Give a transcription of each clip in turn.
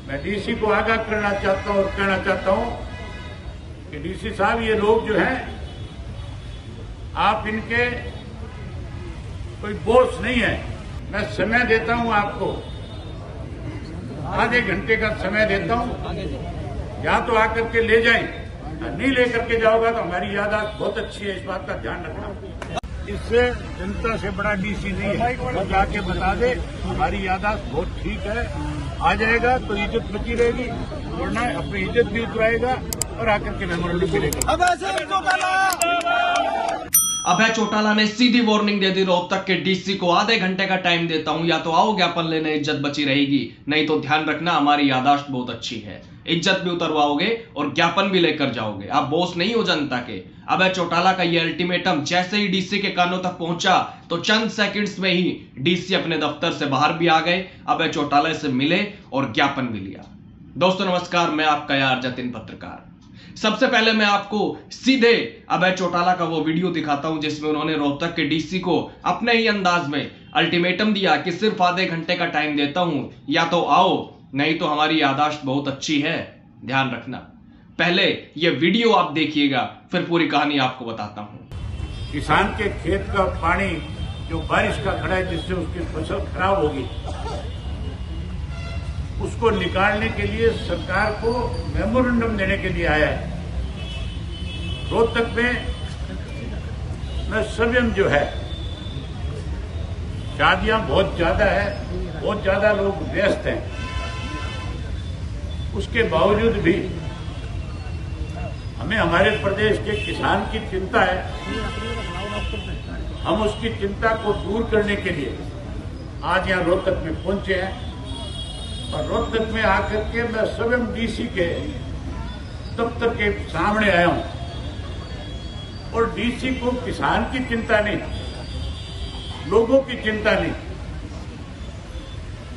मैं डीसी को आगाह करना चाहता हूं और कहना चाहता हूं कि डीसी साहब, ये लोग जो हैं, आप इनके कोई बॉस नहीं है। मैं समय देता हूं आपको, आधे घंटे का समय देता हूं, या तो आकर के ले जाएं, नहीं लेकर के जाओगा तो हमारी यादाश्त बहुत अच्छी है, इस बात का ध्यान रखना। इससे जनता से बड़ा डीसी नहीं है। वो जाके बता दे हमारी यादाश्त बहुत ठीक है, आ जाएगा तो इज्जत बची रहेगी, वरना अपनी इज्जत भी उतराएगा और आकर के मेमोरेंडम मिलेगा। अभय चौटाला ने सीधी वार्निंग दे दी रोहतक के डीसी को, आधे घंटे का टाइम देता हूं, या तो आओ ज्ञापन लेने, इज्जत बची रहेगी, नहीं तो ध्यान रखना हमारी यादाश्त बहुत अच्छी है, इज्जत भी उतरवाओगे और ज्ञापन भी लेकर जाओगे, आप बॉस नहीं हो जनता के। अभय चौटाला का यह अल्टीमेटम जैसे ही डीसी के कानों तक पहुंचा तो चंद सेकंड्स में ही डीसी अपने दफ्तर से बाहर भी आ गए, अभय चौटाला से मिले और ज्ञापन भी लिया। दोस्तों नमस्कार, मैं आपका यार जतिन पत्रकार। सबसे पहले मैं आपको सीधे अभय चौटाला का वो वीडियो दिखाता हूं जिसमें उन्होंने रोहतक के डीसी को अपने ही अंदाज में अल्टीमेटम दिया कि सिर्फ आधे घंटे का टाइम देता हूं, या तो आओ, नहीं तो हमारी यादाश्त बहुत अच्छी है, ध्यान रखना। पहले ये वीडियो आप देखिएगा, फिर पूरी कहानी आपको बताता हूं। किसान के खेत का पानी जो बारिश का खड़ा है, जिससे उसकी फसल खराब होगी, उसको निकालने के लिए सरकार को मेमोरेंडम देने के लिए आया है। रोहतक में संयम जो है, शादियां बहुत ज्यादा है, बहुत ज्यादा लोग व्यस्त हैं, उसके बावजूद भी हमें हमारे प्रदेश के किसान की चिंता है। हम उसकी चिंता को दूर करने के लिए आज यहाँ रोहतक में पहुंचे हैं, और रोहतक में आकर के मैं स्वयं डीसी के दफ्तर के सामने आया हूं, और डीसी को किसान की चिंता नहीं, लोगों की चिंता नहीं,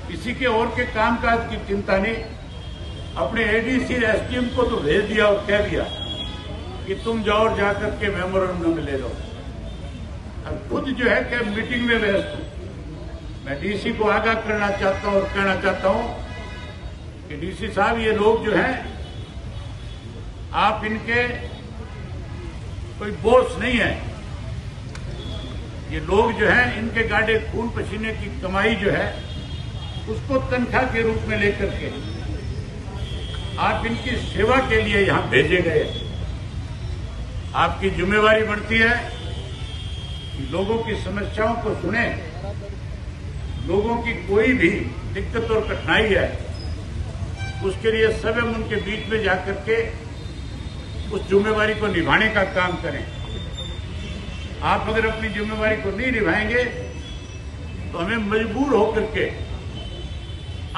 किसी के और के कामकाज की चिंता नहीं, अपने एडीसी एसडीएम को तो भेज दिया और कह दिया कि तुम जाओ और जाकर के मेमोरेंडम ले लो। अब खुद जो है कि मीटिंग में व्यस्त हूं। मैं डीसी को आगाह करना चाहता हूं और कहना चाहता हूं कि डीसी साहब, ये लोग जो हैं, आप इनके कोई बॉस नहीं है। ये लोग जो हैं, इनके गाड़े खून पसीने की कमाई जो है, उसको तनख्वाह के रूप में लेकर के आप इनकी सेवा के लिए यहां भेजे गए। आपकी जिम्मेवारी बनती है कि लोगों की समस्याओं को सुने, लोगों की कोई भी दिक्कत और कठिनाई है, उसके लिए स्वयं उनके बीच में जाकर के उस जिम्मेवारी को निभाने का काम करें। आप अगर अपनी जिम्मेवारी को नहीं निभाएंगे तो हमें मजबूर होकर के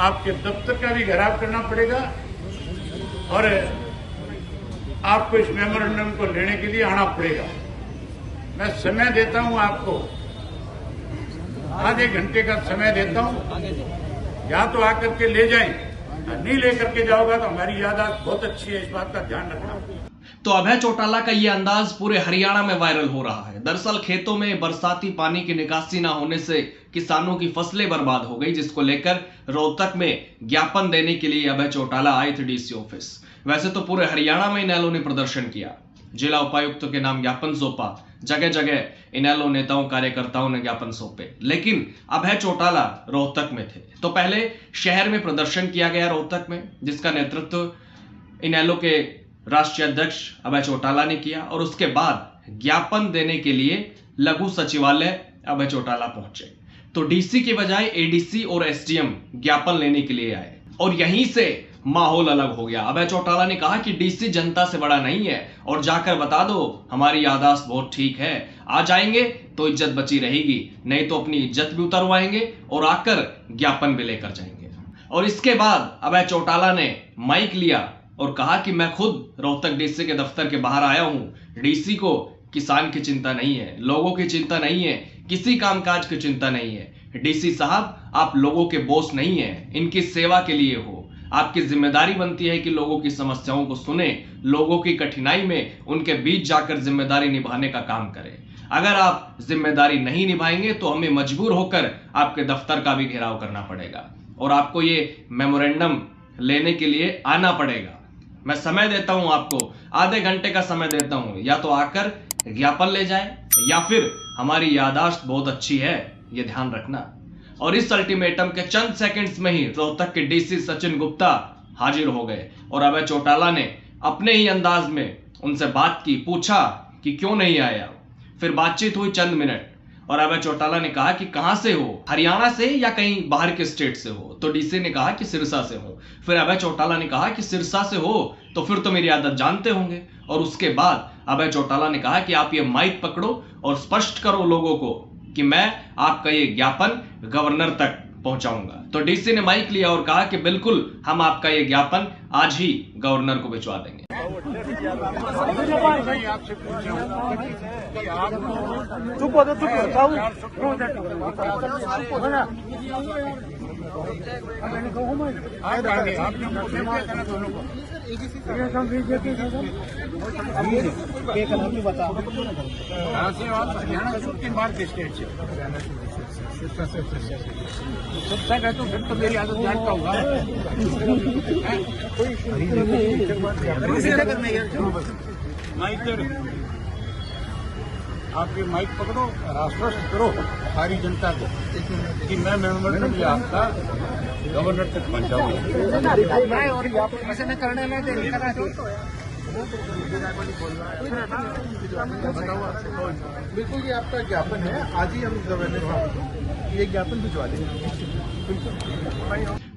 आपके दफ्तर का भी घेराव करना पड़ेगा, और आपको इस मेमोरेंडम को लेने के लिए आना पड़ेगा। मैं समय देता हूं आपको, आधे घंटे का समय देता हूं, या तो आकर के ले जाएं, नहीं लेकर के जाओगा तो हमारी यादाश्त बहुत अच्छी है, इस बात का ध्यान रखना। तो अभय चौटाला का यह अंदाज पूरे हरियाणा में वायरल हो रहा है। दरअसल खेतों में बरसाती पानी की निकासी ना होने से किसानों की फसलें बर्बाद हो गई, जिसको लेकर रोहतक में ज्ञापन देने के लिए अभय चौटाला आए थे डीसी ऑफिस। वैसे तो पूरे हरियाणा में इनेलो ने प्रदर्शन किया, जिला उपायुक्तों के नाम ज्ञापन सौंपा, जगह जगह इनेलो नेताओं कार्यकर्ताओं ने ज्ञापन सौंपे, लेकिन अभय चौटाला रोहतक में थे। तो पहले शहर में प्रदर्शन किया गया रोहतक में, जिसका नेतृत्व इनेलो के राष्ट्रीय अध्यक्ष अभय चौटाला ने किया, और उसके बाद ज्ञापन देने के लिए लघु सचिवालय अभय चौटाला पहुंचे। तो डीसी की बजाय एडीसी और एसडीएम ज्ञापन लेने के लिए आए, और यहीं से माहौल अलग हो गया। अभय चौटाला ने कहा कि डीसी जनता से बड़ा नहीं है, और जाकर बता दो हमारी यादाश्त बहुत ठीक है, आ जाएंगे तो इज्जत बची रहेगी, नहीं तो अपनी इज्जत भी उतरवाएंगे और आकर ज्ञापन भी लेकर जाएंगे। और इसके बाद अभय चौटाला ने माइक लिया और कहा कि मैं खुद रोहतक डीसी के दफ्तर के बाहर आया हूं। डीसी को किसान की चिंता नहीं है, लोगों की चिंता नहीं है, किसी कामकाज की चिंता नहीं है। डीसी साहब, आप लोगों के बॉस नहीं है, इनकी सेवा के लिए हो। आपकी जिम्मेदारी बनती है कि लोगों की समस्याओं को सुने, लोगों की कठिनाई में उनके बीच जाकर जिम्मेदारी निभाने का काम करें। अगर आप जिम्मेदारी नहीं निभाएंगे तो हमें मजबूर होकर आपके दफ्तर का भी घेराव करना पड़ेगा, और आपको ये मेमोरेंडम लेने के लिए आना पड़ेगा। मैं समय देता हूं आपको, आधे घंटे का समय देता हूं, या तो आकर ज्ञापन ले जाए या फिर हमारी याददाश्त बहुत अच्छी है, ये ध्यान रखना। और इस अल्टीमेटम के चंद सेकंड्स में ही रोहतक के डीसी सचिन गुप्ता हाजिर हो गए और अभय चौटाला ने अपने ही अंदाज में उनसे बात की, पूछा कि क्यों नहीं आया। फिर बातचीत हुई चंद मिनट और अभय चौटाला ने कहा कि कहां से हो, हरियाणा से या कहीं बाहर के स्टेट से हो। तो डीसी ने कहा कि सिरसा से हो। फिर अभय चौटाला ने कहा कि सिरसा से हो तो फिर तो मेरी आदत जानते होंगे। और उसके बाद अभय चौटाला ने कहा कि आप ये माइक पकड़ो और स्पष्ट करो लोगों को कि मैं आपका ये ज्ञापन गवर्नर तक पहुंचाऊंगा। तो डीसी ने माइक लिया और कहा कि बिल्कुल हम आपका ये ज्ञापन आज ही गवर्नर को भिजवा देंगे। आपसे पूछा कि आप किन बार के स्टेट से शिक्षा है तो फिर तो मेरी आदत जानता होगा। आप ये माइक पकड़ो और आश्वस्त करो सारी जनता को कि मैं मेमोरेंडम आपका गवर्नर तक पहुंचाऊंगा। और ऐसे न करने में बिल्कुल ये आपका ज्ञापन है, आज ही हम गवर्नर साहब ये ज्ञापन भिजवा देंगे।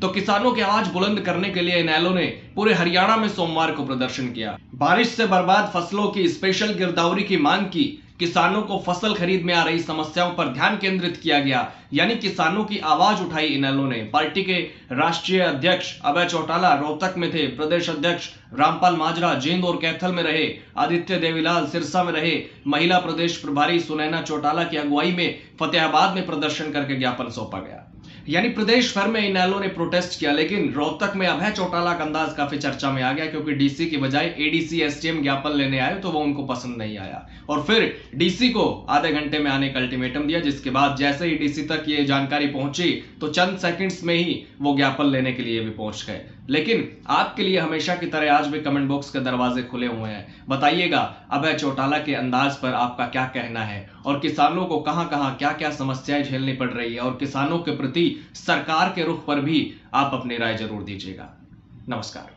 तो किसानों की आवाज बुलंद करने के लिए इनेलो ने पूरे हरियाणा में सोमवार को प्रदर्शन किया। बारिश से बर्बाद फसलों की स्पेशल गिरदावरी की मांग की। किसानों को फसल खरीद में आ रही समस्याओं पर ध्यान केंद्रित किया गया, यानी किसानों की आवाज उठाई इनेलो ने। पार्टी के राष्ट्रीय अध्यक्ष अभय चौटाला रोहतक में थे। प्रदेश अध्यक्ष रामपाल माजरा जींद और कैथल में रहे। आदित्य देवीलाल सिरसा में रहे। महिला प्रदेश प्रभारी सुनैना चौटाला की अगुवाई में फतेहाबाद में प्रदर्शन करके ज्ञापन सौंपा गया। यानी प्रदेश भर में इनेलो ने प्रोटेस्ट किया, लेकिन रोहतक में अभय चौटाला का अंदाज काफी चर्चा में आ गया, क्योंकि डीसी की बजाय एडीसी एसडीएम ज्ञापन लेने आए तो वो उनको पसंद नहीं आया और फिर डीसी को आधे घंटे में आने का अल्टीमेटम दिया, जिसके बाद जैसे ही डीसी तक ये जानकारी पहुंची तो चंद सेकंड्स में ही वो ज्ञापन लेने के लिए भी पहुंच गए। लेकिन आपके लिए हमेशा की तरह आज भी कमेंट बॉक्स के दरवाजे खुले हुए हैं। बताइएगा अभय चौटाला के अंदाज पर आपका क्या कहना है और किसानों को कहां-कहां क्या-क्या समस्याएं झेलनी पड़ रही है और किसानों के प्रति सरकार के रुख पर भी आप अपनी राय जरूर दीजिएगा। नमस्कार।